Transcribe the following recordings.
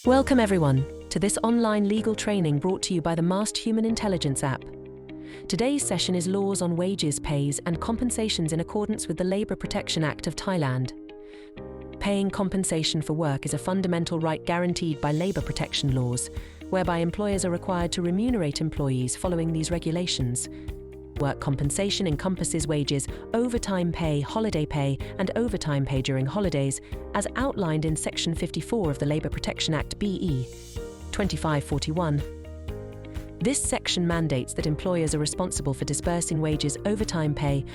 Welcome everyone to this online legal training brought to you by the Mast Human Intelligence app. Today's session is laws on wages, pays and compensations in accordance with the Labour Protection Act of Thailand. Paying compensation for work is a fundamental right guaranteed by labour protection laws, whereby employers are required to remunerate employees following these regulations. Work compensation encompasses wages, overtime pay, holiday pay, and overtime pay during holidays, as outlined in Section 54 of the Labour Protection Act BE 2541. This section mandates that employers are responsible for disbursing wages, overtime pay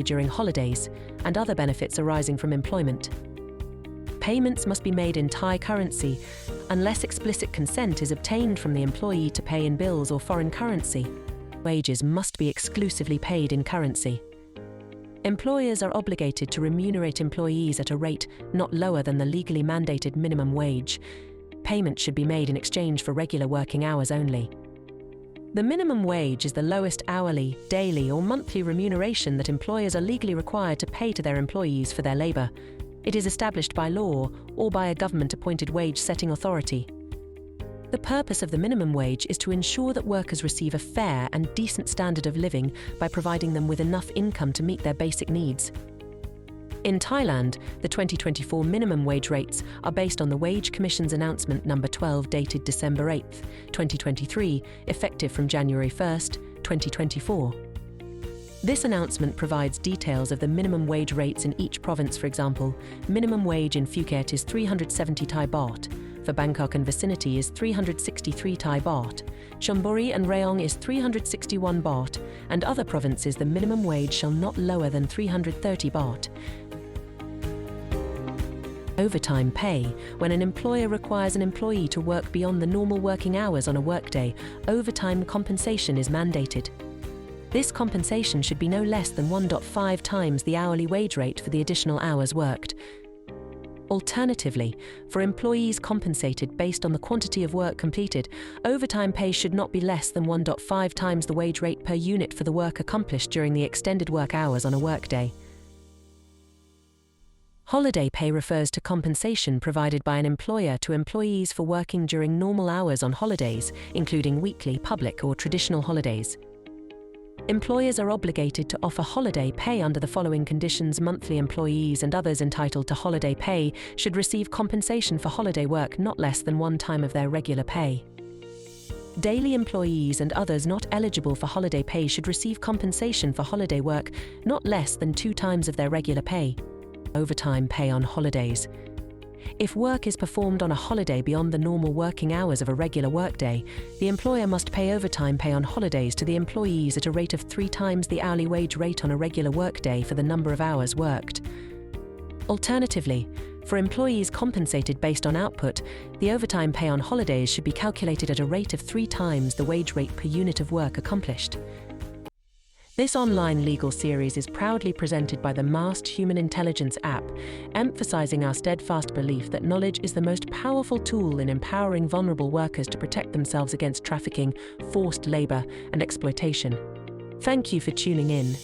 during holidays, and other benefits arising from employment. Payments must be made in Thai currency, unless explicit consent is obtained from the employee to pay in bills or foreign currency. Wages must be exclusively paid in currency. Employers are obligated to remunerate employees at a rate not lower than the legally mandated minimum wage. Payment should be made in exchange for regular working hours only. The minimum wage is the lowest hourly, daily or monthly remuneration that employers are legally required to pay to their employees for their labour. It is established by law or by a government-appointed wage-setting authority. The purpose of the minimum wage is to ensure that workers receive a fair and decent standard of living by providing them with enough income to meet their basic needs. In Thailand, the 2024 minimum wage rates are based on the Wage Commission's Announcement No. 12 dated December 8, 2023, effective from January 1, 2024. This announcement provides details of the minimum wage rates in each province. For example, minimum wage in Phuket is 370 Thai baht, for Bangkok and vicinity is 363 Thai baht, Chonburi and Rayong is 361 baht, and other provinces the minimum wage shall not lower than 330 baht. Overtime pay. When an employer requires an employee to work beyond the normal working hours on a workday, overtime compensation is mandated. This compensation should be no less than 1.5 times the hourly wage rate for the additional hours worked. Alternatively, for employees compensated based on the quantity of work completed, overtime pay should not be less than 1.5 times the wage rate per unit for the work accomplished during the extended work hours on a workday. Holiday pay refers to compensation provided by an employer to employees for working during normal hours on holidays, including weekly, public or traditional holidays. Employers are obligated to offer holiday pay under the following conditions. Monthly employees and others entitled to holiday pay should receive compensation for holiday work not less than 1 time of their regular pay. Daily employees and others not eligible for holiday pay should receive compensation for holiday work not less than 2 times of their regular pay. Overtime pay on holidays. If work is performed on a holiday beyond the normal working hours of a regular workday, the employer must pay overtime pay on holidays to the employees at a rate of 3 times the hourly wage rate on a regular workday for the number of hours worked. Alternatively, for employees compensated based on output, the overtime pay on holidays should be calculated at a rate of 3 times the wage rate per unit of work accomplished. This online legal series is proudly presented by the Mast Human Intelligence app, emphasizing our steadfast belief that knowledge is the most powerful tool in empowering vulnerable workers to protect themselves against trafficking, forced labor, and exploitation. Thank you for tuning in.